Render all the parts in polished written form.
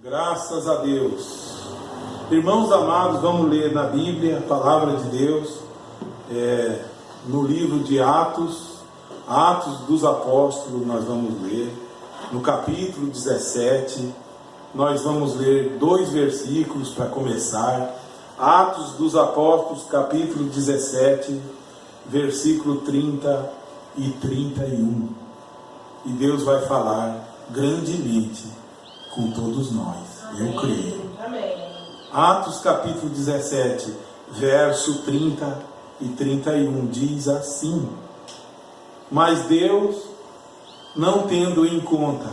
Graças a Deus. Irmãos amados, vamos ler na Bíblia a palavra de Deus, no livro de Atos dos Apóstolos. Nós vamos ler no capítulo 17. Nós vamos ler 2 versículos para começar. Atos dos Apóstolos, capítulo 17, versículo 30 e 31. E Deus vai falar grandemente com todos nós. Amém. Eu creio. Amém. Atos capítulo 17, verso 30 e 31 diz assim: Mas Deus, não tendo em conta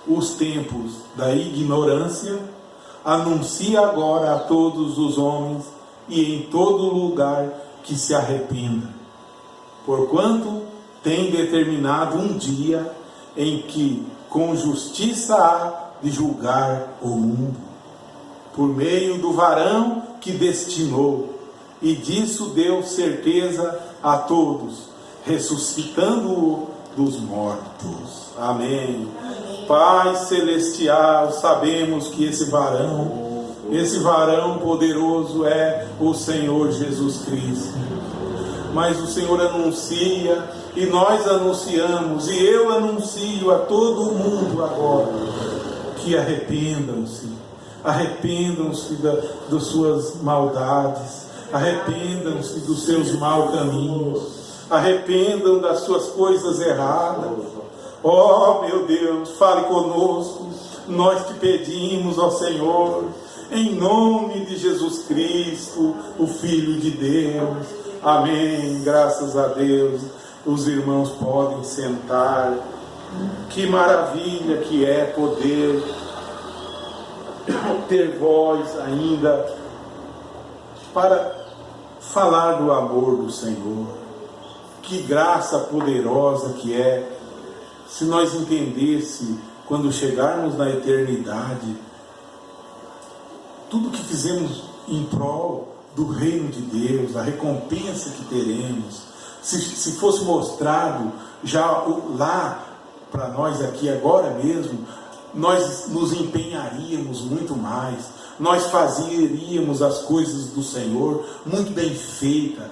os tempos da ignorância, anuncia agora a todos os homens e em todo lugar que se arrependa, porquanto tem determinado um dia em que com justiça há de julgar o mundo, por meio do varão que destinou, e disso deu certeza a todos, ressuscitando-o dos mortos. Amém. Amém. Pai celestial, sabemos que esse varão poderoso é o Senhor Jesus Cristo. Mas o Senhor anuncia, e nós anunciamos, e eu anuncio a todo mundo agora, que arrependam-se das suas maldades, arrependam-se dos seus maus caminhos, arrependam das suas coisas erradas. Oh meu Deus, fale conosco, nós te pedimos, ó Senhor, em nome de Jesus Cristo, o Filho de Deus. Amém, graças a Deus. Os irmãos podem sentar. Que maravilha que é poder ter voz ainda para falar do amor do Senhor. Que graça poderosa que é, se nós entendesse, quando chegarmos na eternidade, tudo que fizemos em prol do reino de Deus, a recompensa que teremos, se fosse mostrado já lá para nós aqui agora mesmo, nós nos empenharíamos muito mais, nós fazeríamos as coisas do Senhor muito bem feita,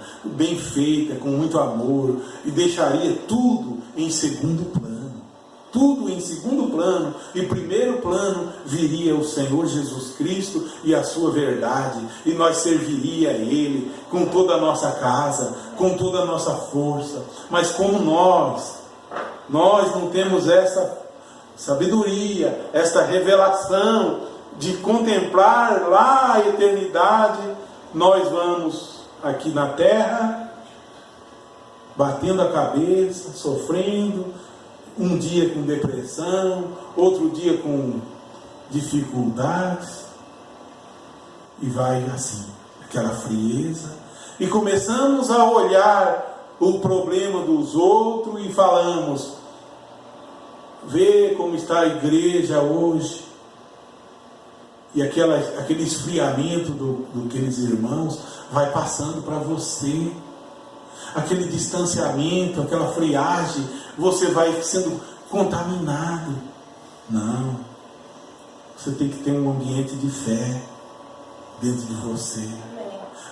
com muito amor, e deixaria tudo em segundo plano. Tudo em segundo plano, e primeiro plano viria o Senhor Jesus Cristo e a sua verdade, e nós serviria a Ele com toda a nossa casa, com toda a nossa força. Mas como nós não temos essa sabedoria, esta revelação de contemplar lá a eternidade, nós vamos aqui na terra batendo a cabeça, sofrendo, um dia com depressão, outro dia com dificuldades, e vai assim, aquela frieza, e começamos a olhar o problema dos outros e falamos: vê como está a igreja hoje, e aquele esfriamento daqueles irmãos vai passando para você, aquele distanciamento, aquela friagem, você vai sendo contaminado. Não, você tem que ter um ambiente de fé dentro de você.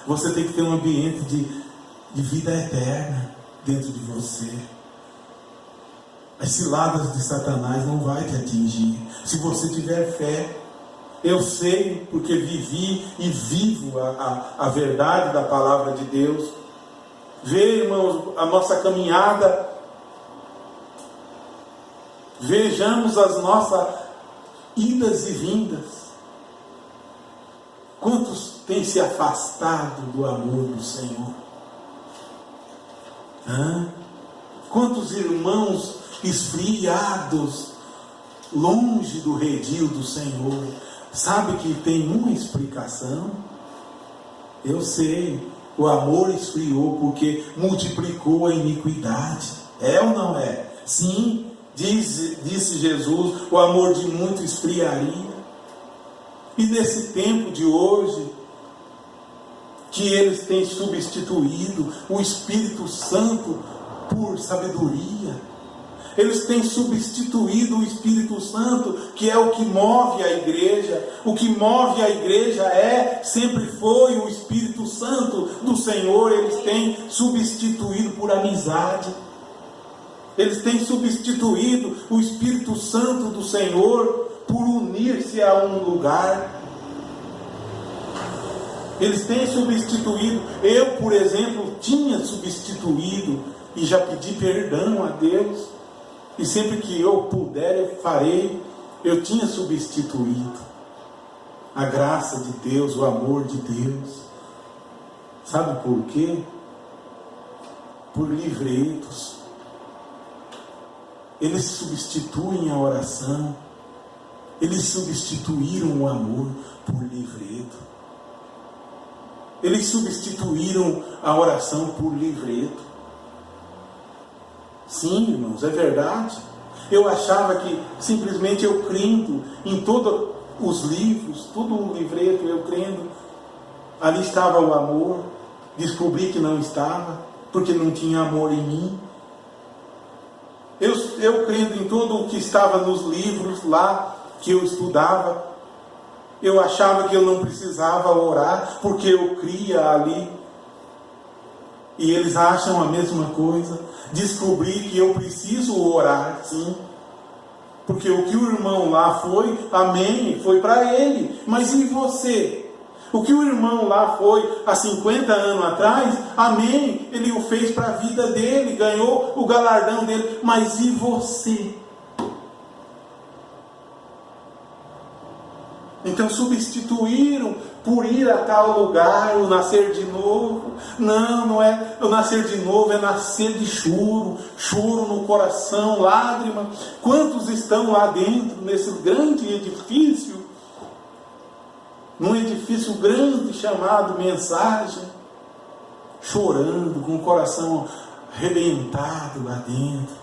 Você tem que ter um ambiente de vida eterna dentro de você. As ciladas de Satanás não vai te atingir se você tiver fé. Eu sei, porque vivi e vivo a verdade da palavra de Deus. Vê, irmãos, a nossa caminhada. Vejamos as nossas idas e vindas. Quantos têm se afastado do amor do Senhor? Quantos irmãos esfriados, longe do redil do Senhor? Sabe que tem uma explicação? Eu sei, o amor esfriou porque multiplicou a iniquidade. É ou não é? Sim, disse Jesus, o amor de muito esfriaria. E nesse tempo de hoje, que eles têm substituído o Espírito Santo por sabedoria, Eles têm substituído o Espírito Santo, que é o que move a igreja. O que move a igreja sempre foi o Espírito Santo do Senhor. Eles têm substituído por amizade. Eles têm substituído o Espírito Santo do Senhor por unir-se a um lugar. Eles têm substituído. Eu, por exemplo, tinha substituído e já pedi perdão a Deus. E sempre que eu puder, eu farei. Eu tinha substituído a graça de Deus, o amor de Deus. Sabe por quê? Por livretos. Eles substituem a oração. Eles substituíram o amor por livreto. Eles substituíram a oração por livreto. Sim, irmãos, é verdade. Eu achava que simplesmente eu crendo em todos os livros, todo o livreto, eu crendo, ali estava o amor. Descobri que não estava, porque não tinha amor em mim. Eu crendo em tudo o que estava nos livros lá que eu estudava, eu achava que eu não precisava orar, porque eu cria ali. E eles acham a mesma coisa. Descobri que eu preciso orar, sim. Porque o que o irmão lá foi, amém, foi para ele. Mas e você? O que o irmão lá foi há 50 anos atrás, amém, ele o fez para a vida dele, ganhou o galardão dele. Mas e você? Então substituíram por ir a tal lugar, o nascer de novo. Não é o nascer de novo, é nascer de choro, choro no coração, lágrima. Quantos estão lá dentro, nesse grande edifício, num edifício grande chamado Mensagem, chorando, com o coração arrebentado lá dentro.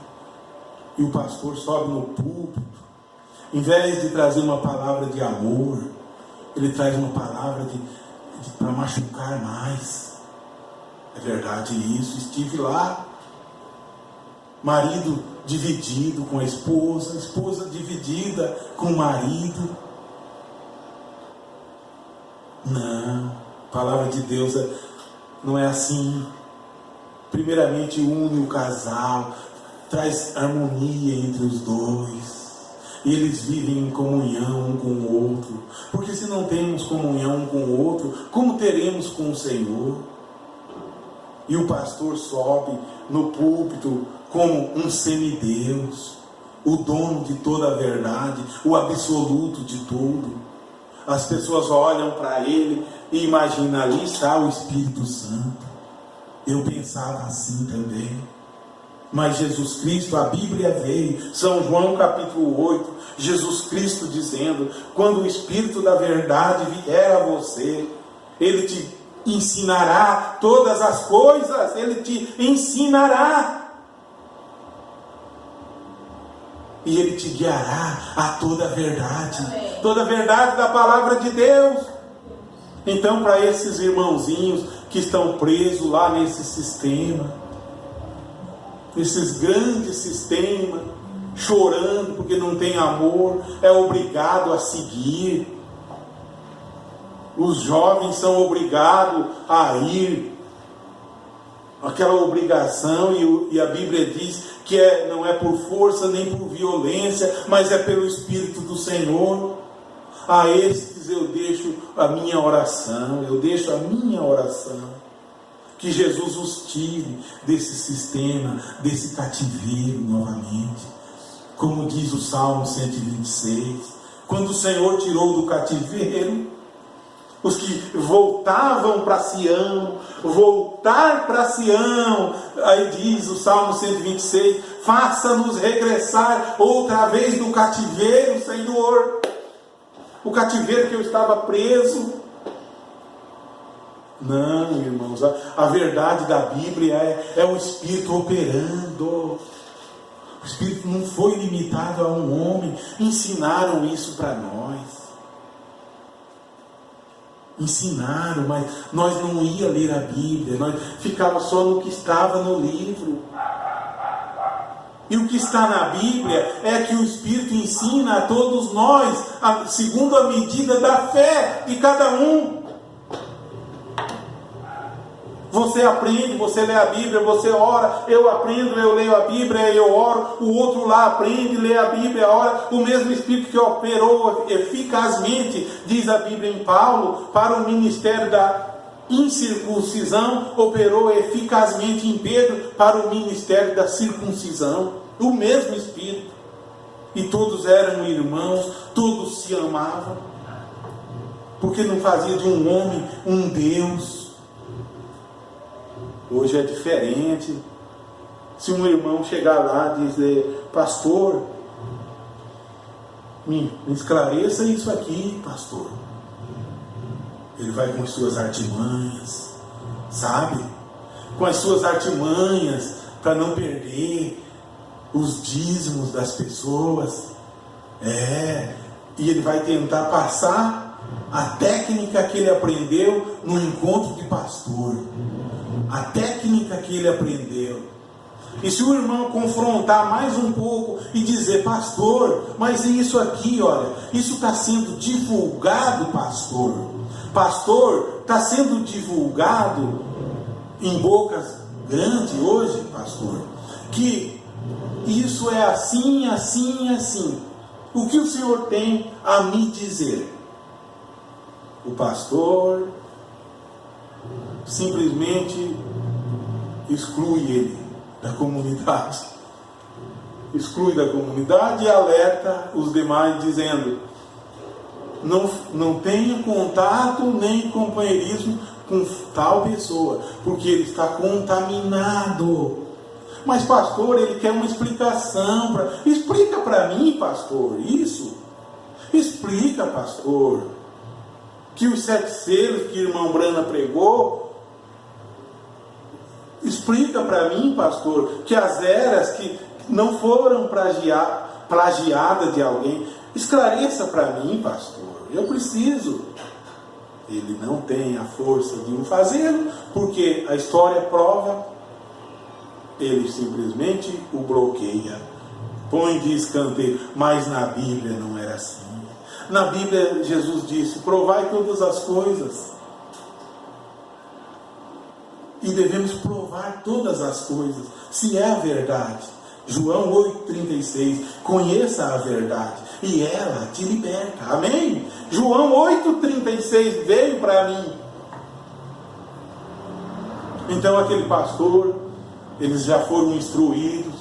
E o pastor sobe no púlpito, em vez de trazer uma palavra de amor, ele traz uma palavra para machucar mais. É verdade isso, estive lá. Marido dividido com a esposa dividida com o marido. Não, a palavra de Deus não é assim. Primeiramente une o casal, traz harmonia entre os dois. E eles vivem em comunhão um com o outro. Porque se não temos comunhão um com o outro, como teremos com o Senhor? E o pastor sobe no púlpito como um semideus, o dono de toda a verdade, o absoluto de tudo. As pessoas olham para ele e imaginam, ali está o Espírito Santo. Eu pensava assim também. Mas Jesus Cristo, a Bíblia veio, São João capítulo 8, Jesus Cristo dizendo, quando o Espírito da verdade vier a você, Ele te ensinará todas as coisas, Ele te ensinará. E Ele te guiará a toda a verdade. Amém. Toda a verdade da palavra de Deus. Então, para esses irmãozinhos que estão presos lá nesse sistema, esses grandes sistemas, chorando porque não tem amor, é obrigado a seguir. Os jovens são obrigados a ir, aquela obrigação, e a Bíblia diz que não é por força nem por violência, mas é pelo Espírito do Senhor. A estes eu deixo a minha oração, que Jesus os tire desse sistema, desse cativeiro novamente. Como diz o Salmo 126, quando o Senhor tirou do cativeiro, os que voltavam para Sião, voltar para Sião, aí diz o Salmo 126, faça-nos regressar outra vez do cativeiro, Senhor, o cativeiro que eu estava preso. Não, irmãos, a verdade da Bíblia é o Espírito operando. O Espírito não foi limitado a um homem. Ensinaram isso para nós. Ensinaram, mas nós não ia ler a Bíblia. Nós ficava só no que estava no livro. E o que está na Bíblia é que o Espírito ensina a todos nós, segundo a medida da fé de cada um. Você aprende, você lê a Bíblia, você ora, eu aprendo, eu leio a Bíblia, eu oro, o outro lá aprende, lê a Bíblia, ora. O mesmo Espírito que operou eficazmente, diz a Bíblia em Paulo, para o ministério da incircuncisão, operou eficazmente em Pedro para o ministério da circuncisão. O mesmo Espírito. E todos eram irmãos, todos se amavam, porque não fazia de um homem um Deus. Hoje é diferente. Se um irmão chegar lá e dizer: pastor, me esclareça isso aqui, pastor. Ele vai com as suas artimanhas, sabe? Com as suas artimanhas para não perder os dízimos das pessoas. E ele vai tentar passar a técnica que ele aprendeu no encontro de pastor. A técnica que ele aprendeu. E se o irmão confrontar mais um pouco e dizer: pastor, mas isso aqui, olha, isso está sendo divulgado, pastor. Pastor, está sendo divulgado em bocas grandes hoje, pastor, que isso é assim, assim, assim. O que o senhor tem a me dizer? O pastor simplesmente exclui ele da comunidade. Exclui da comunidade e alerta os demais dizendo: não tenha contato nem companheirismo com tal pessoa, porque ele está contaminado. Mas pastor, ele quer uma explicação. Explica para mim, pastor, isso. Explica, pastor, que os 7 selos que o irmão Brana pregou. Explica para mim, pastor, que as eras que não foram plagiadas de alguém. Esclareça para mim, pastor, eu preciso. Ele não tem a força de um fazê-lo, porque a história prova. Ele simplesmente o bloqueia, põe de escanteio. Mas na Bíblia não era assim. Na Bíblia Jesus disse: provai todas as coisas. E devemos provar todas as coisas, se é a verdade. João 8,36, conheça a verdade e ela te liberta. Amém? João 8,36 veio para mim. Então aquele pastor, eles já foram instruídos.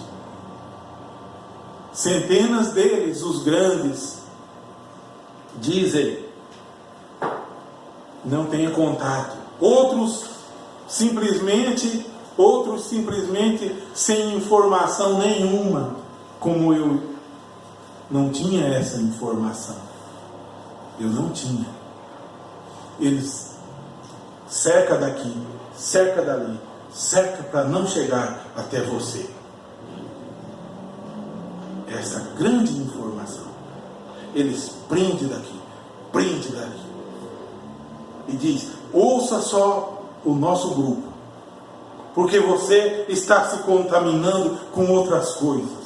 Centenas deles, os grandes, dizem: não tenha contato. Outros simplesmente sem informação nenhuma, como eu não tinha essa informação. Eu não tinha. Eles cerca daqui, cerca dali, cerca para não chegar até você. Essa grande informação. Eles prendem daqui, prendem dali. E diz: ouça só o nosso grupo, porque você está se contaminando com outras coisas.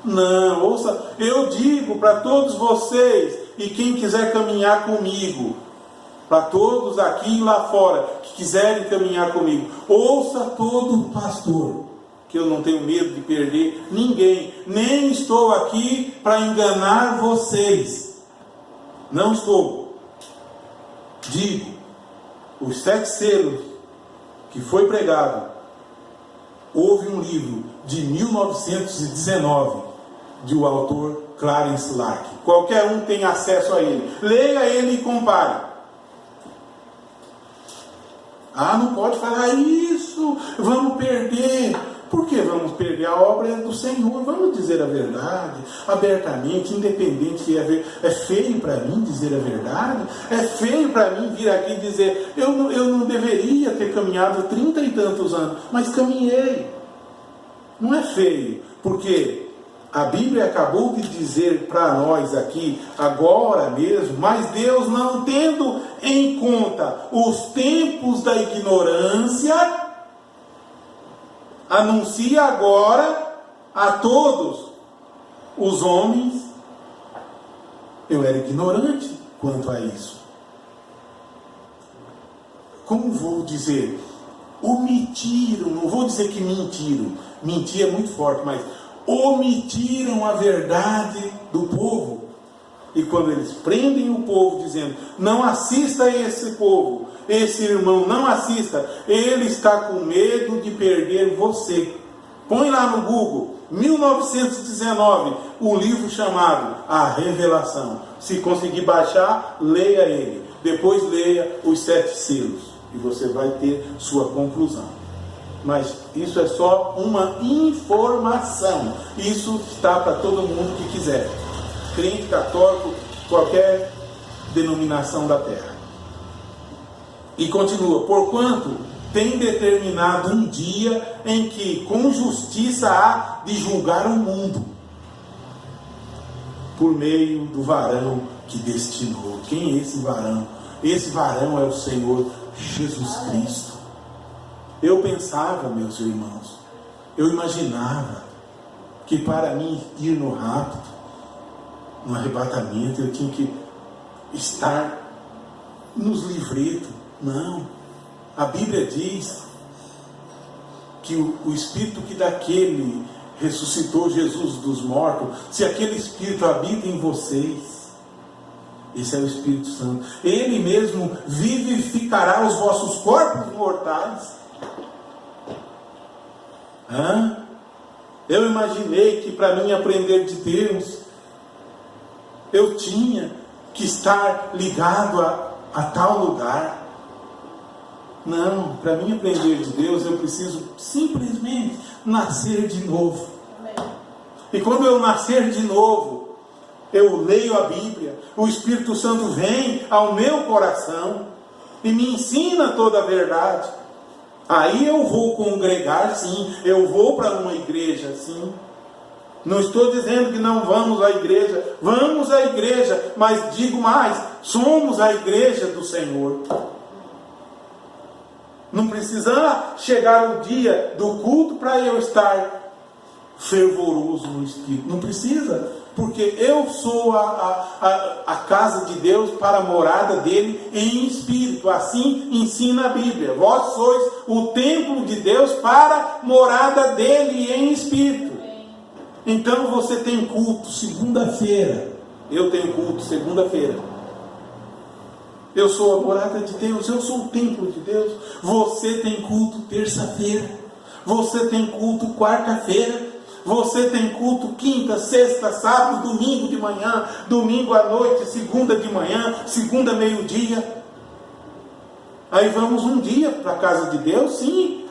Não, ouça, eu digo para todos vocês, e quem quiser caminhar comigo, para todos aqui e lá fora, que quiserem caminhar comigo, ouça todo pastor, que eu não tenho medo de perder ninguém, nem estou aqui para enganar vocês, não estou. Digo, os 7 selos que foi pregado, houve um livro de 1919 de o autor Clarence Lark. Qualquer um tem acesso a ele. Leia ele e compare. Não pode falar isso, vamos perder. Por que vamos perder? A obra é do Senhor. Vamos dizer a verdade abertamente, independente se é feio para mim dizer a verdade. É feio para mim vir aqui e dizer: eu não deveria ter caminhado 30 e tantos anos, mas caminhei. Não é feio, porque a Bíblia acabou de dizer para nós aqui, agora mesmo: mas Deus, não tendo em conta os tempos da ignorância, anuncia agora a todos os homens, eu era ignorante quanto a isso. Como vou dizer? Omitiram, não vou dizer que mentiram, mentir é muito forte, mas omitiram a verdade do povo. E quando eles prendem o povo dizendo, não assista a esse povo, esse irmão, não assista, ele está com medo de perder você. Põe lá no Google, 1919, um livro chamado A Revelação. Se conseguir baixar, leia ele. Depois leia os 7 selos. E você vai ter sua conclusão. Mas isso é só uma informação. Isso está para todo mundo que quiser. Crente, católico, qualquer denominação da terra. E continua, porquanto tem determinado um dia em que com justiça há de julgar o mundo, por meio do varão que destinou. Quem é esse varão? Esse varão é o Senhor Jesus Cristo. Eu pensava, meus irmãos, eu imaginava que para mim ir no rapto, no arrebatamento, eu tinha que estar nos livretos. Não. A Bíblia diz que o Espírito que daquele ressuscitou Jesus dos mortos, se aquele Espírito habita em vocês, esse é o Espírito Santo, Ele mesmo vivificará os vossos corpos mortais. Eu imaginei que para mim aprender de Deus, eu tinha que estar ligado a tal lugar. Não, para mim aprender de Deus, eu preciso simplesmente nascer de novo. E quando eu nascer de novo, eu leio a Bíblia, o Espírito Santo vem ao meu coração e me ensina toda a verdade. Aí eu vou congregar, sim, eu vou para uma igreja, sim. Não estou dizendo que não vamos à igreja, vamos à igreja, mas digo mais, somos a igreja do Senhor. Não precisa chegar o dia do culto para eu estar fervoroso no Espírito. Não precisa, porque eu sou a casa de Deus para a morada dele em Espírito. Assim ensina a Bíblia. Vós sois o templo de Deus para a morada dele em Espírito. Então você tem culto segunda-feira. Eu tenho culto segunda-feira. Eu sou a morada de Deus, eu sou o templo de Deus. Você tem culto terça-feira, você tem culto quarta-feira, você tem culto quinta, sexta, sábado, domingo de manhã, domingo à noite, segunda de manhã, segunda meio-dia. Aí vamos um dia para a casa de Deus, sim.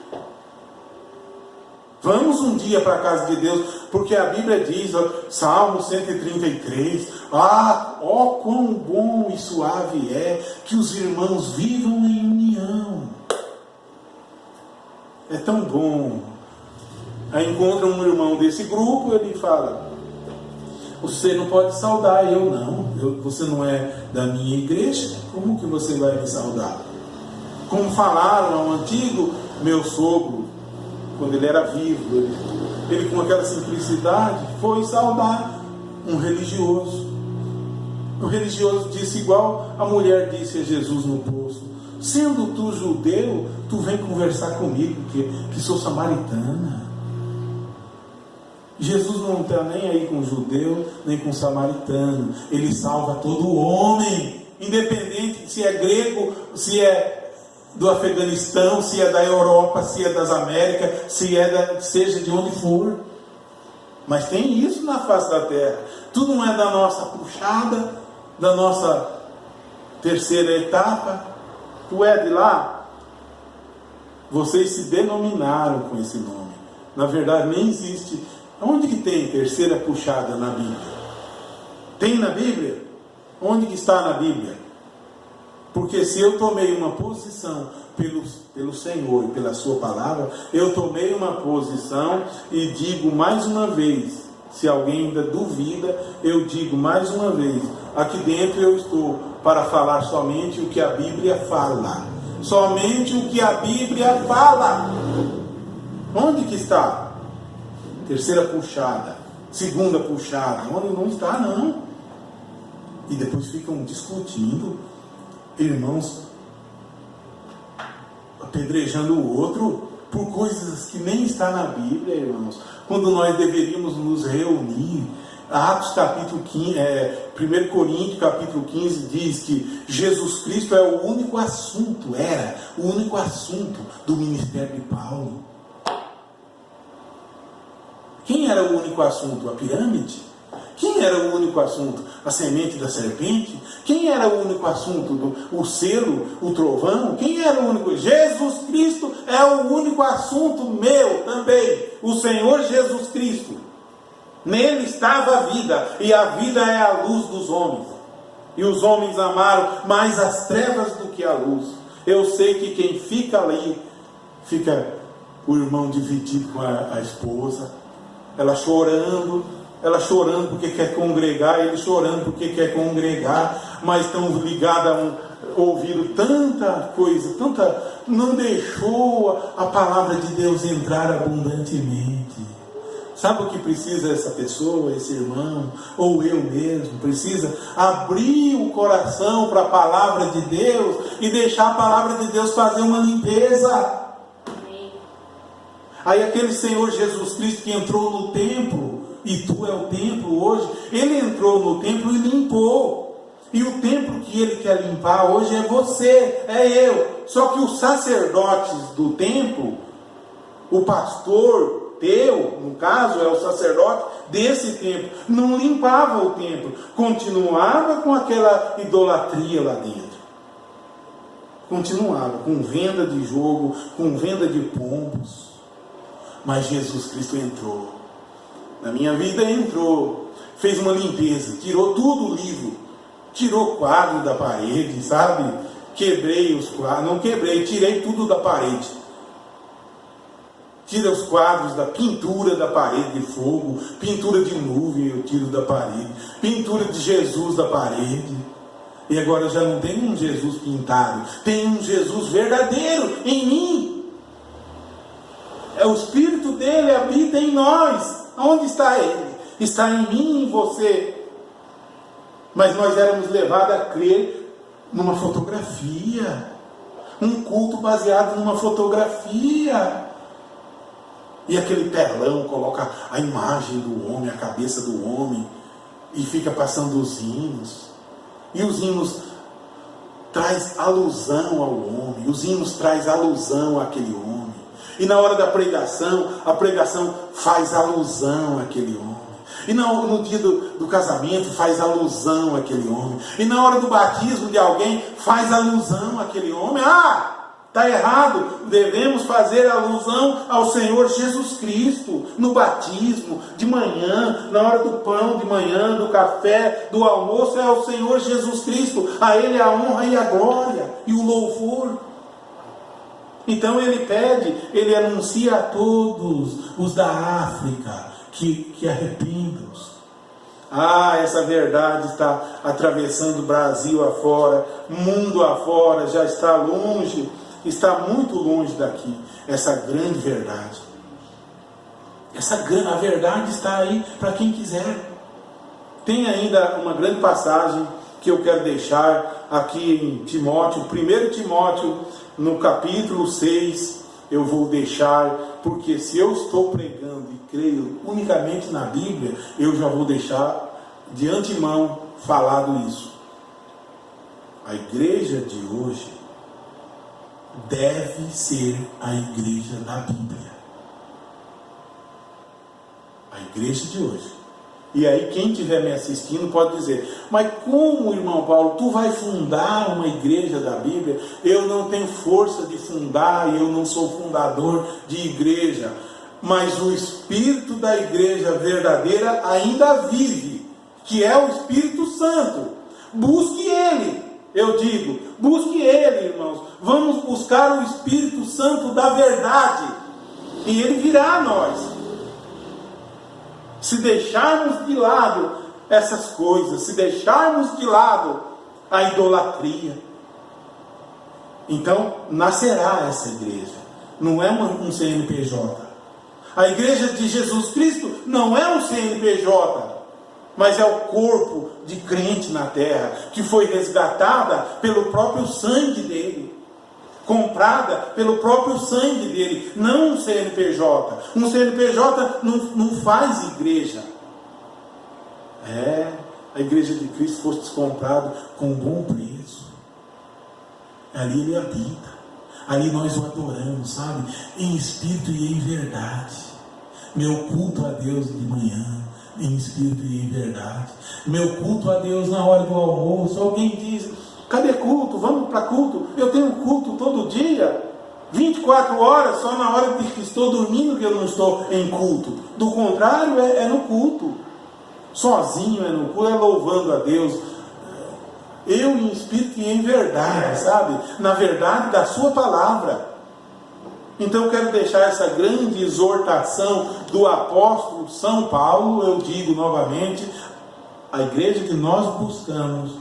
Vamos um dia para a casa de Deus, porque a Bíblia diz, Salmo 133, quão bom e suave é que os irmãos vivam em união. É tão bom. Aí encontra um irmão desse grupo, ele fala, você não pode saudar, eu não, você não é da minha igreja, como que você vai me saudar? Como falaram ao antigo meu sogro, quando ele era vivo, ele com aquela simplicidade foi saudar um religioso. O religioso disse igual a mulher disse a Jesus no poço, sendo tu judeu, tu vem conversar comigo, que sou samaritana. Jesus não está nem aí com judeu, nem com samaritano. Ele salva todo homem, independente se é grego, se é do Afeganistão, se é da Europa, se é das Américas, seja de onde for. Mas tem isso na face da terra. Tudo não é da nossa puxada, da nossa terceira etapa. Tu é de lá? Vocês se denominaram com esse nome. Na verdade nem existe. Onde que tem terceira puxada na Bíblia? Tem na Bíblia? Onde que está na Bíblia? Porque se eu tomei uma posição pelo Senhor e pela sua palavra, eu tomei uma posição e digo mais uma vez, se alguém ainda duvida, eu digo mais uma vez, aqui dentro eu estou para falar somente o que a Bíblia fala. Somente o que a Bíblia fala. Onde que está? terceira puxada, segunda puxada, onde não está, não. E depois ficam discutindo, irmãos, apedrejando o outro por coisas que nem está na Bíblia, irmãos, quando nós deveríamos nos reunir. Atos capítulo 15, 1 Coríntios capítulo 15 diz que Jesus Cristo é o único assunto, era o único assunto do ministério de Paulo. Quem era o único assunto? A pirâmide? Quem era o único assunto? A semente da serpente? Quem era o único assunto? O selo, o trovão? Quem era o único? Jesus Cristo é o único assunto meu também. O Senhor Jesus Cristo. Nele estava a vida, e a vida é a luz dos homens. E os homens amaram mais as trevas do que a luz. Eu sei que quem fica ali, fica o irmão dividido com a esposa, ela chorando porque quer congregar, ele chorando porque quer congregar, mas estão ligados ouviram tanta coisa, não deixou a palavra de Deus entrar abundantemente. Sabe o que precisa essa pessoa, esse irmão, ou eu mesmo? Precisa abrir o coração para a palavra de Deus e deixar a palavra de Deus fazer uma limpeza. Aí aquele Senhor Jesus Cristo que entrou no templo, e tu é o templo hoje, ele entrou no templo e limpou. E o templo que ele quer limpar hoje é você, é eu. Só que os sacerdotes do templo, o pastor teu, no caso, é o sacerdote desse templo, não limpava o templo, continuava com aquela idolatria lá dentro. Continuava com venda de jogo, com venda de pombos. Mas Jesus Cristo entrou. Na minha vida entrou, fez uma limpeza, tirou tudo o livro, tirou o quadro da parede, sabe? Quebrei os quadros, não quebrei, tirei tudo da parede. Tira os quadros da pintura da parede de fogo, pintura de nuvem eu tiro da parede, pintura de Jesus da parede. E agora já não tem um Jesus pintado, tem um Jesus verdadeiro em mim. É o Espírito dele habita em nós. Onde está ele? Está em mim e em você. Mas nós éramos levados a crer numa fotografia, um culto baseado numa fotografia. E aquele telão coloca a imagem do homem, a cabeça do homem, e fica passando os hinos. E os hinos traz alusão ao homem, os hinos traz alusão àquele homem. E na hora da pregação, a pregação faz alusão àquele homem. E no dia do casamento faz alusão àquele homem. E na hora do batismo de alguém faz alusão àquele homem. Está errado, devemos fazer alusão ao Senhor Jesus Cristo, no batismo, de manhã, na hora do pão de manhã, do café, do almoço, é o Senhor Jesus Cristo, a Ele a honra e a glória, e o louvor. Então ele pede, ele anuncia a todos os da África, que arrependam-se. Essa verdade está atravessando o Brasil afora, mundo afora, já está longe, está muito longe daqui, essa grande verdade. A verdade está aí para quem quiser. Tem ainda uma grande passagem que eu quero deixar aqui em Timóteo, 1 Timóteo, no capítulo 6, eu vou deixar, porque se eu estou pregando e creio unicamente na Bíblia, eu já vou deixar de antemão falado isso. A igreja de hoje deve ser a igreja da Bíblia. A igreja de hoje. E aí quem estiver me assistindo pode dizer, mas como, irmão Paulo, tu vai fundar uma igreja da Bíblia? Eu não tenho força de fundar, eu não sou fundador de igreja. Mas o Espírito da igreja verdadeira ainda vive, que é o Espírito Santo. Busque Ele, eu digo, busque Ele, irmãos. Vamos buscar o Espírito Santo da verdade, e Ele virá a nós. Se deixarmos de lado essas coisas, se deixarmos de lado a idolatria, então nascerá essa igreja. Não é um CNPJ. A igreja de Jesus Cristo não é um CNPJ, mas é o corpo de crente na terra, que foi resgatada pelo próprio sangue dele, comprada pelo próprio sangue dele, não um CNPJ. Um CNPJ não faz igreja. A igreja de Cristo fosse comprada com um bom preço. Ali ele habita. Ali nós o adoramos, sabe? Em espírito e em verdade. Meu culto a Deus de manhã, em espírito e em verdade. Meu culto a Deus na hora do almoço. Alguém diz: cadê culto? Vamos para culto. Eu tenho culto todo dia, 24 horas, só na hora que estou dormindo que eu não estou em culto. Do contrário, é no culto. Sozinho é no culto, é louvando a Deus. Eu em espírito e em verdade, sabe? Na verdade da sua palavra. Então eu quero deixar essa grande exortação do apóstolo São Paulo. Eu digo novamente, a igreja que nós buscamos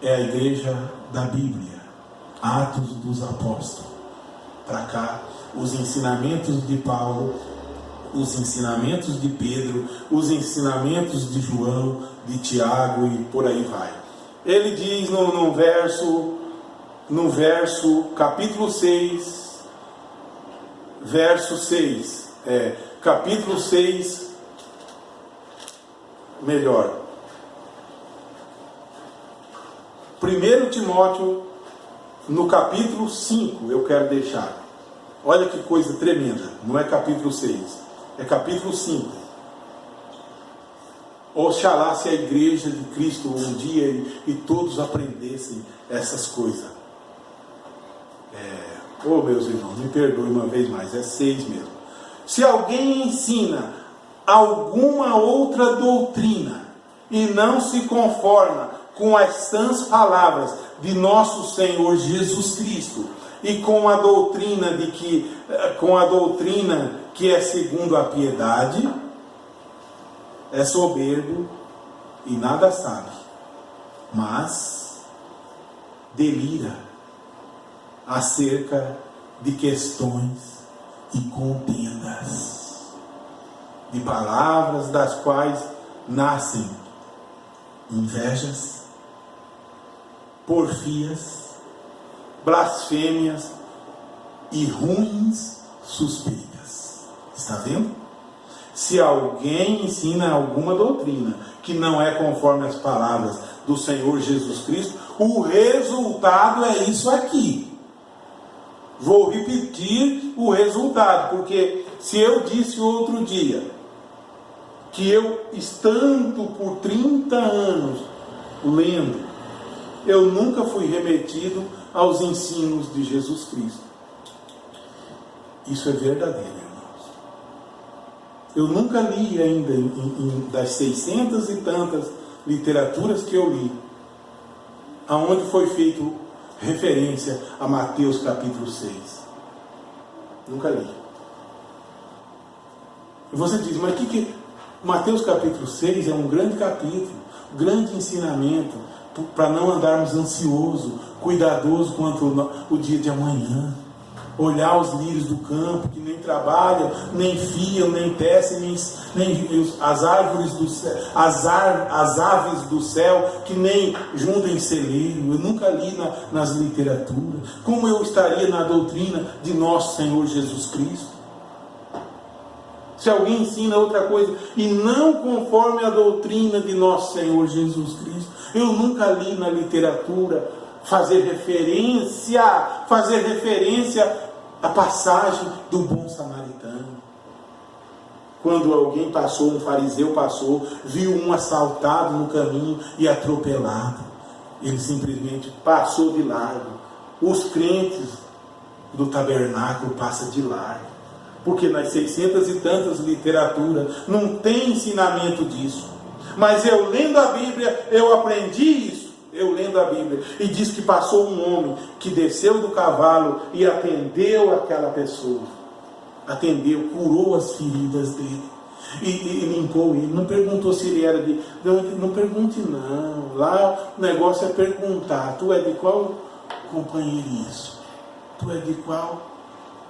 é a igreja da Bíblia, Atos dos Apóstolos. Para cá, os ensinamentos de Paulo, os ensinamentos de Pedro, os ensinamentos de João, de Tiago e por aí vai. Ele diz no verso capítulo 6, verso 6, capítulo 6, melhor, 1 Timóteo, no capítulo 5, eu quero deixar. Olha que coisa tremenda, não é capítulo 6, é capítulo 5. Oxalá se a igreja de Cristo um dia e todos aprendessem essas coisas. Meus irmãos, me perdoe uma vez mais, é 6 mesmo. Se alguém ensina alguma outra doutrina e não se conforma com as sãs palavras de nosso Senhor Jesus Cristo e com a doutrina que é segundo a piedade, é soberbo e nada sabe, mas delira acerca de questões e contendas, de palavras das quais nascem invejas, porfias, blasfêmias e ruins suspeitas. Está vendo? Se alguém ensina alguma doutrina que não é conforme as palavras do Senhor Jesus Cristo, o resultado é isso aqui. Vou repetir o resultado, porque se eu disse outro dia que eu, estando por 30 anos lendo, eu nunca fui remetido aos ensinos de Jesus Cristo. Isso é verdadeiro. Eu nunca li ainda, das 600 e tantas literaturas que eu li, aonde foi feito referência a Mateus capítulo 6. Nunca li. E você diz, mas que Mateus capítulo 6 é um grande capítulo, grande ensinamento, para não andarmos ansiosos, cuidadosos quanto o dia de amanhã. Olhar os lírios do campo, que nem trabalham, nem fiam, nem tecem, nem as árvores do céu, as aves do céu, que nem juntam em celeiro. Eu nunca li nas literaturas. Como eu estaria na doutrina de nosso Senhor Jesus Cristo? Se alguém ensina outra coisa e não conforme a doutrina de nosso Senhor Jesus Cristo, eu nunca li na literatura fazer referência à passagem do bom samaritano. Quando alguém passou, um fariseu passou, viu um assaltado no caminho e atropelado, ele simplesmente passou de largo. Os crentes do tabernáculo passam de largo, porque nas 600 e tantas literaturas não tem ensinamento disso. Mas eu lendo a Bíblia, eu aprendi isso. Eu lendo a Bíblia, e diz que passou um homem que desceu do cavalo e atendeu aquela pessoa. Atendeu, curou as feridas dele. E limpou ele. Não perguntou se ele era de... Não pergunte não. Lá o negócio é perguntar. Tu é de qual companheirismo? Tu é de qual?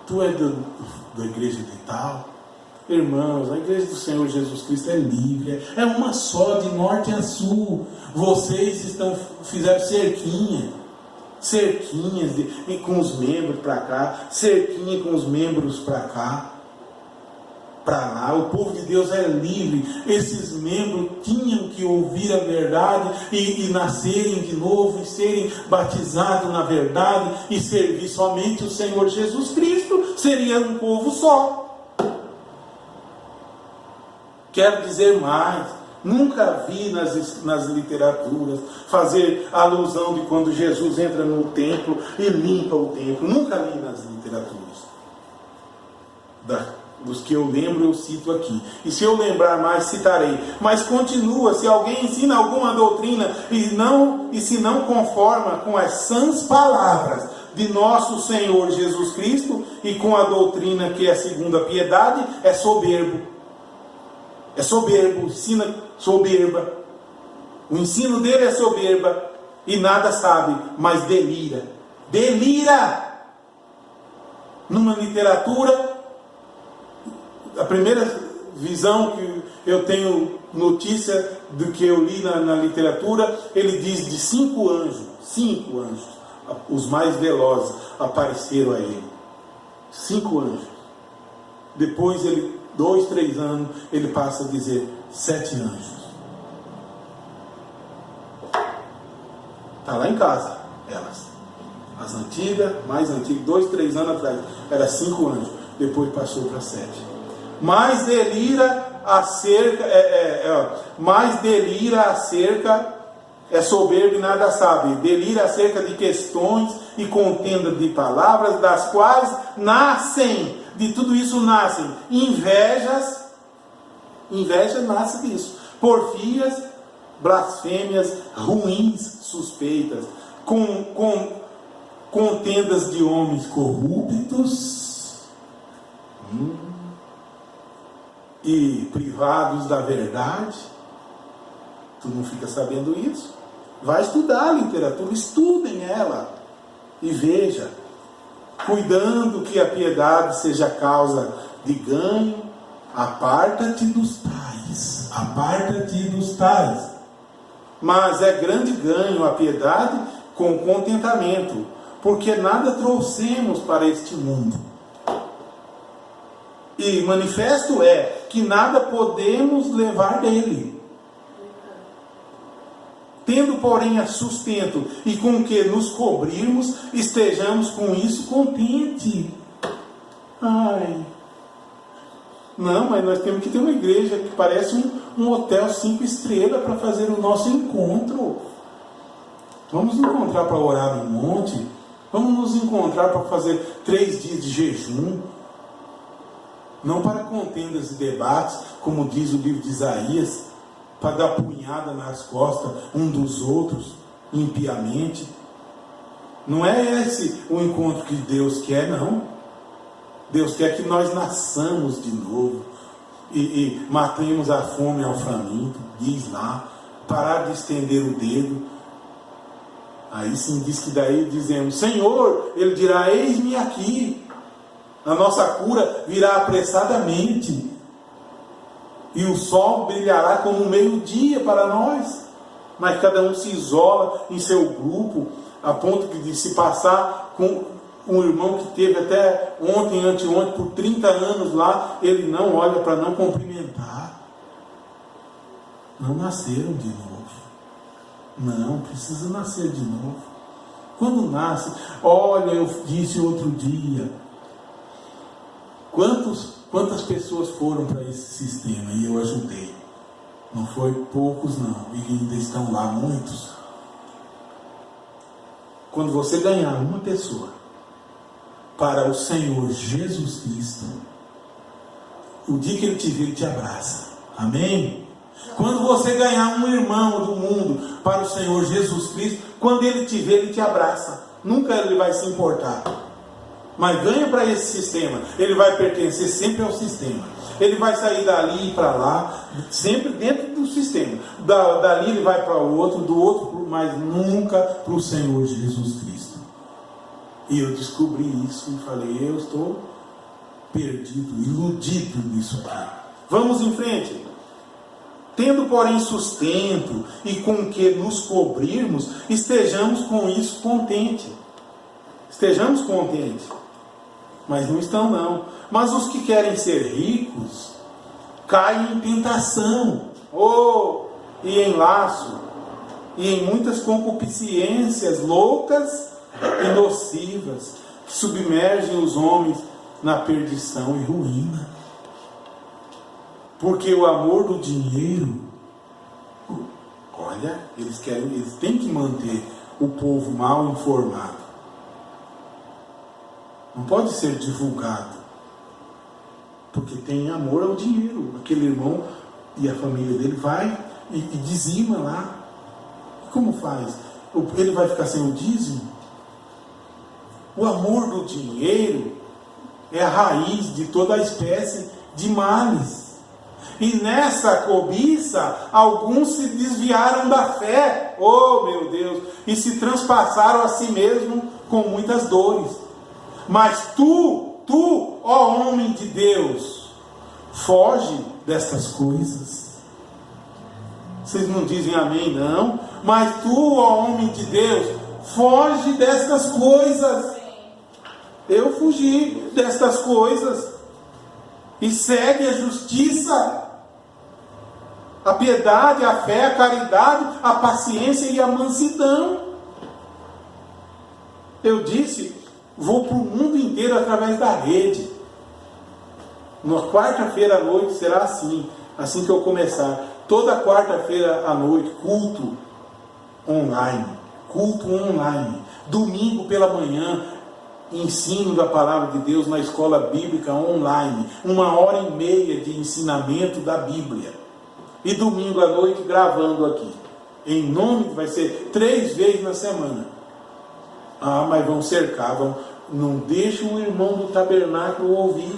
Tu é da igreja de tal? Irmãos, a igreja do Senhor Jesus Cristo é livre, é uma só, de norte a sul. Vocês fizeram cerquinhas com os membros para cá, cerquinha com os membros para cá, para lá. O povo de Deus é livre. Esses membros tinham que ouvir a verdade e nascerem de novo, e serem batizados na verdade, e servir somente o Senhor Jesus Cristo. Seria um povo só. Quero dizer mais, nunca vi nas literaturas fazer alusão de quando Jesus entra no templo e limpa o templo. Nunca li nas literaturas. Dos que eu lembro, eu cito aqui. E se eu lembrar mais, citarei. Mas continua, se alguém ensina alguma doutrina e se não conforma com as sãs palavras de nosso Senhor Jesus Cristo e com a doutrina que é segundo a piedade, é soberbo. É soberbo, ensina soberba. O ensino dele é soberba e nada sabe, mas delira. Delira! Numa literatura, a primeira visão que eu tenho notícia do que eu li na literatura, ele diz de 5 anjos. 5 anjos, os mais velozes, apareceram a ele. 5 anjos. Depois 2, 3 anos, ele passa a dizer 7 anjos. Está lá em casa, elas. As antigas, mais antigas, 2, 3 anos atrás, era 5 anjos. Depois passou para 7. Mais delira acerca, é soberbo e nada sabe. Delira acerca de questões e contenda de palavras, das quais nascem. De tudo isso nascem invejas. Inveja nasce disso. Porfias, blasfêmias, ruins, suspeitas, com contendas de homens corruptos e privados da verdade. Tu não fica sabendo isso? Vai estudar a literatura, estudem ela e veja. Cuidando que a piedade seja causa de ganho, aparta-te dos tais. Aparta-te dos tais. Mas é grande ganho a piedade com contentamento, porque nada trouxemos para este mundo. E manifesto é que nada podemos levar dele. Tendo, porém, a sustento e com que nos cobrirmos, estejamos com isso contente. Ai. Não, mas nós temos que ter uma igreja que parece um hotel 5 estrelas para fazer o nosso encontro. Vamos nos encontrar para orar no monte. Vamos nos encontrar para fazer 3 dias de jejum. Não para contendas e debates, como diz o livro de Isaías, para dar punhada nas costas um dos outros, impiamente. Não é esse o encontro que Deus quer, não. Deus quer que nós nasçamos de novo e matemos a fome ao faminto, diz lá. Parar de estender o dedo. Aí sim diz que daí dizemos, Senhor, Ele dirá, eis-me aqui. A nossa cura virá apressadamente. E o sol brilhará como um meio-dia para nós. Mas cada um se isola em seu grupo, a ponto de se passar com um irmão que teve até ontem, anteontem, por 30 anos lá, ele não olha para não cumprimentar. Não nasceram de novo. Não, precisa nascer de novo. Quando nasce, olha, eu disse outro dia, quantas pessoas foram para esse sistema e eu ajudei? Não foi poucos não, e ainda estão lá muitos. Quando você ganhar uma pessoa para o Senhor Jesus Cristo, o dia que Ele te vê, Ele te abraça. Amém? Quando você ganhar um irmão do mundo para o Senhor Jesus Cristo, quando Ele te vê, Ele te abraça. Nunca Ele vai se importar. Mas ganha para esse sistema. Ele vai pertencer sempre ao sistema. Ele vai sair dali para lá, sempre dentro do sistema. Dali ele vai para o outro, do outro, mas nunca para o Senhor Jesus Cristo. E eu descobri isso e falei, eu estou perdido, iludido nisso aqui. Vamos em frente. Tendo, porém, sustento e com que nos cobrirmos, estejamos com isso contentes. Estejamos contentes. Mas não estão, não. Mas os que querem ser ricos, caem em tentação, e em laço, e em muitas concupiscências loucas e nocivas, que submergem os homens na perdição e ruína. Porque o amor do dinheiro, olha, eles têm que manter o povo mal informado. Não pode ser divulgado. Porque tem amor ao dinheiro. Aquele irmão e a família dele vai e dizima lá. E como faz? Ele vai ficar sem o dízimo? O amor do dinheiro é a raiz de toda a espécie de males. E nessa cobiça, alguns se desviaram da fé, meu Deus, e se transpassaram a si mesmo com muitas dores. Mas tu, ó homem de Deus, foge destas coisas. Vocês não dizem amém, não? Mas tu, ó homem de Deus, foge destas coisas. Eu fugi destas coisas. E segue a justiça, a piedade, a fé, a caridade, a paciência e a mansidão. Eu disse, vou para o mundo inteiro através da rede. Na quarta-feira à noite será assim que eu começar. Toda quarta-feira à noite, culto online. Domingo pela manhã, ensino da palavra de Deus na escola bíblica online. 1h30 de ensinamento da Bíblia. E domingo à noite gravando aqui. Vai ser 3 vezes na semana. Mas vão cercar, não deixa o irmão do tabernáculo ouvir.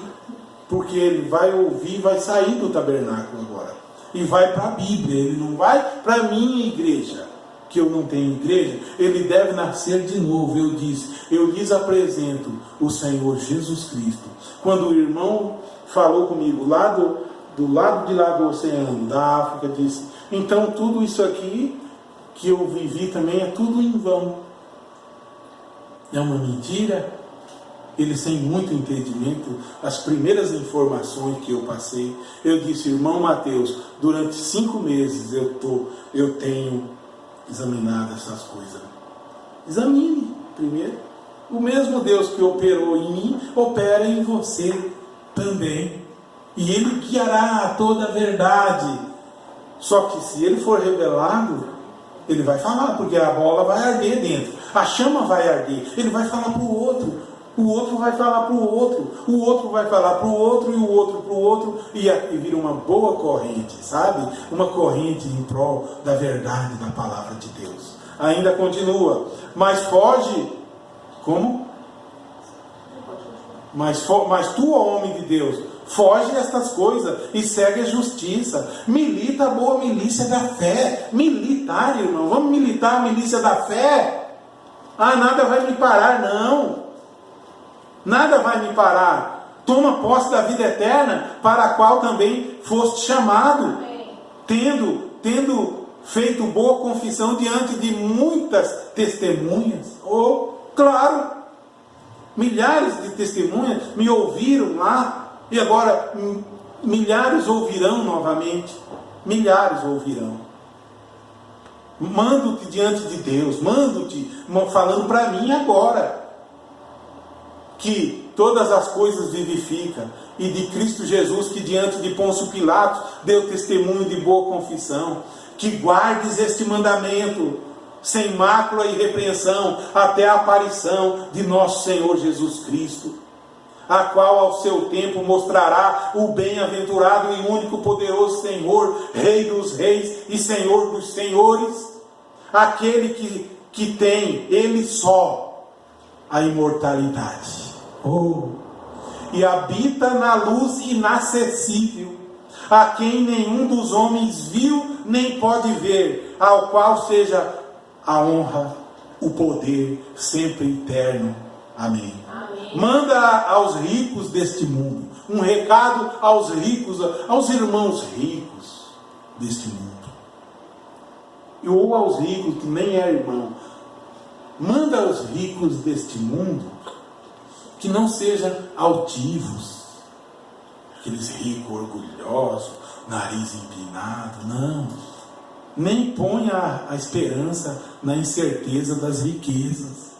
Porque ele vai ouvir, vai sair do tabernáculo agora. E vai para a Bíblia. Ele não vai para a minha igreja. Que eu não tenho igreja, ele deve nascer de novo. Eu disse, eu lhes apresento o Senhor Jesus Cristo. Quando o irmão falou comigo lá do lado de lá do oceano, da África, disse, então tudo isso aqui que eu vivi também é tudo em vão. É uma mentira. Ele, sem muito entendimento, as primeiras informações que eu passei, eu disse, irmão Mateus, durante 5 meses eu tenho examinado essas coisas. Examine primeiro. O mesmo Deus que operou em mim, opera em você também. E Ele guiará a toda a verdade. Só que se Ele for revelado, Ele vai falar, porque a bola vai arder dentro. A chama vai arder. Ele vai falar para o outro. O outro vai falar para o outro. O outro vai falar para o outro e o outro para o outro. E vira uma boa corrente, sabe? Uma corrente em prol da verdade da palavra de Deus. Ainda continua. Mas foge. Como? Mas tu, ó homem de Deus, foge destas coisas e segue a justiça. Milita a boa milícia da fé. Militar, irmão. Vamos militar a milícia da fé? Nada vai me parar, não. Nada vai me parar. Toma posse da vida eterna, para a qual também foste chamado. Tendo feito boa confissão diante de muitas testemunhas. Claro, milhares de testemunhas me ouviram lá, e agora milhares ouvirão novamente. Milhares ouvirão. Mando-te diante de Deus, mando-te, falando para mim agora, que todas as coisas vivifica, e de Cristo Jesus, que diante de Pôncio Pilatos deu testemunho de boa confissão, que guardes este mandamento sem mácula e repreensão até a aparição de nosso Senhor Jesus Cristo, a qual ao seu tempo mostrará o bem-aventurado e único poderoso Senhor, Rei dos reis e Senhor dos senhores, aquele que tem Ele só a imortalidade. E habita na luz inacessível, a quem nenhum dos homens viu nem pode ver, ao qual seja a honra, o poder sempre eterno. Amém. Manda aos ricos deste mundo. Um recado aos ricos, aos irmãos ricos deste mundo. Ou aos ricos que nem é irmão. Manda aos ricos deste mundo que não sejam altivos. Aqueles ricos orgulhosos, nariz empinado. Não. Nem ponha a esperança na incerteza das riquezas.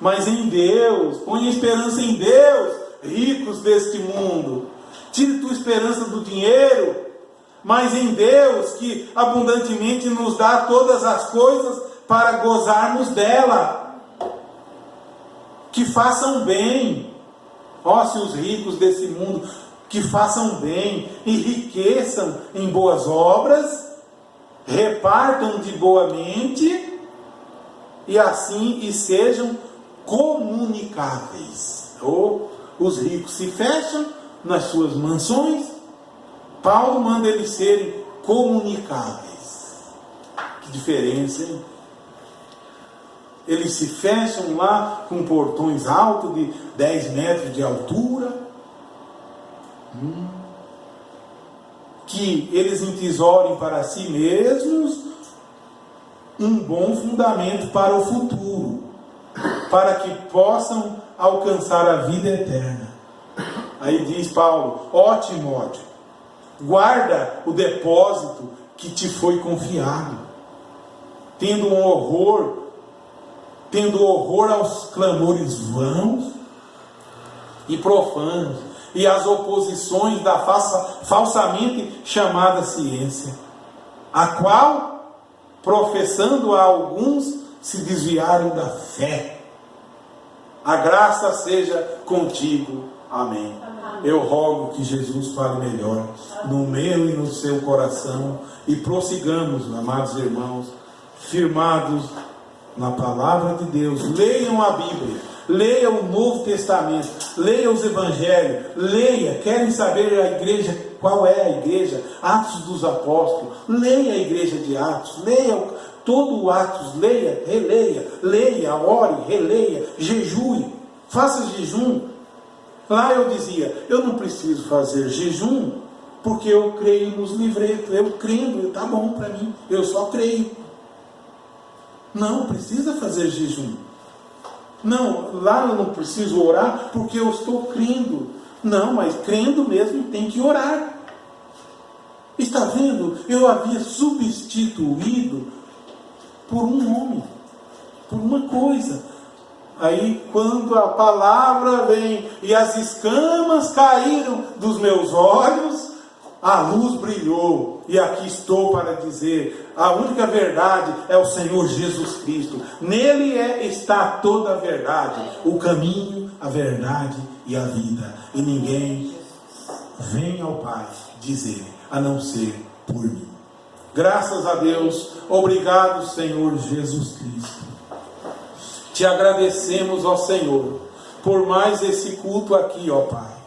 Mas em Deus, põe a esperança em Deus, ricos deste mundo. Tire tua esperança do dinheiro, mas em Deus, que abundantemente nos dá todas as coisas para gozarmos dela. Que façam bem. Ó, se os ricos desse mundo, que façam bem, enriqueçam em boas obras, repartam de boa mente, e assim e sejam comunicáveis. Ou os ricos se fecham nas suas mansões, Paulo manda eles serem comunicáveis. Que diferença, hein? Eles se fecham lá com portões altos de 10 metros de altura. Que eles entesourem para si mesmos um bom fundamento para o futuro, para que possam alcançar a vida eterna. Aí diz Paulo: ó Timóteo, guarda o depósito que te foi confiado, tendo horror aos clamores vãos e profanos, e às oposições da falsamente chamada ciência, a qual, professando a alguns, se desviaram da fé. A graça seja contigo. Amém. Eu rogo que Jesus fale melhor no meu e no seu coração, e prossigamos, amados irmãos, firmados na palavra de Deus. Leiam a Bíblia, leiam o Novo Testamento, leiam os Evangelhos, querem saber a igreja, qual é a igreja? Atos dos Apóstolos, leia a igreja de Atos, leia todo o Atos, leia, ore, releia, jejue, faça jejum. Lá eu dizia, eu não preciso fazer jejum, porque eu creio nos livretos, eu crendo, está bom para mim, eu só creio. Não precisa fazer jejum. Não, lá eu não preciso orar, porque eu estou crendo. Não, mas crendo mesmo tem que orar. Está vendo? Eu havia substituído por um homem, por uma coisa. Aí quando a palavra vem e as escamas caíram dos meus olhos, a luz brilhou, e aqui estou para dizer: a única verdade é o Senhor Jesus Cristo. Nele está toda a verdade, o caminho, a verdade e a vida. E ninguém vem ao Pai, diz ele, a não ser por mim. Graças a Deus, obrigado, Senhor Jesus Cristo. Te agradecemos, ó Senhor, por mais esse culto aqui, ó Pai.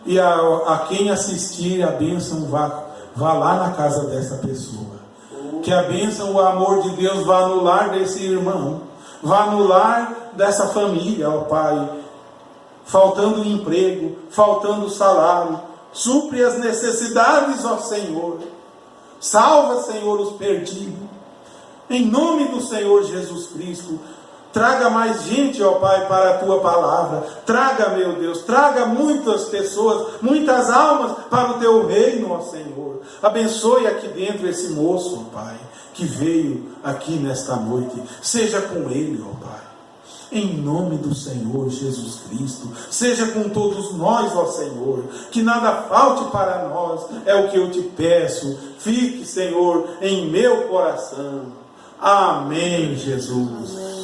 E a quem assistir, a bênção vá lá na casa dessa pessoa. Que a bênção, o amor de Deus vá no lar desse irmão, vá no lar dessa família, ó Pai. Faltando emprego, faltando salário, supre as necessidades, ó Senhor. Salva, Senhor, os perdidos. Em nome do Senhor Jesus Cristo. Traga mais gente, ó Pai, para a Tua palavra. Traga, meu Deus, traga muitas pessoas, muitas almas para o Teu reino, ó Senhor. Abençoe aqui dentro esse moço, ó Pai, que veio aqui nesta noite. Seja com ele, ó Pai. Em nome do Senhor Jesus Cristo. Seja com todos nós, ó Senhor. Que nada falte para nós, é o que eu te peço. Fique, Senhor, em meu coração. Amém, Jesus. Amém.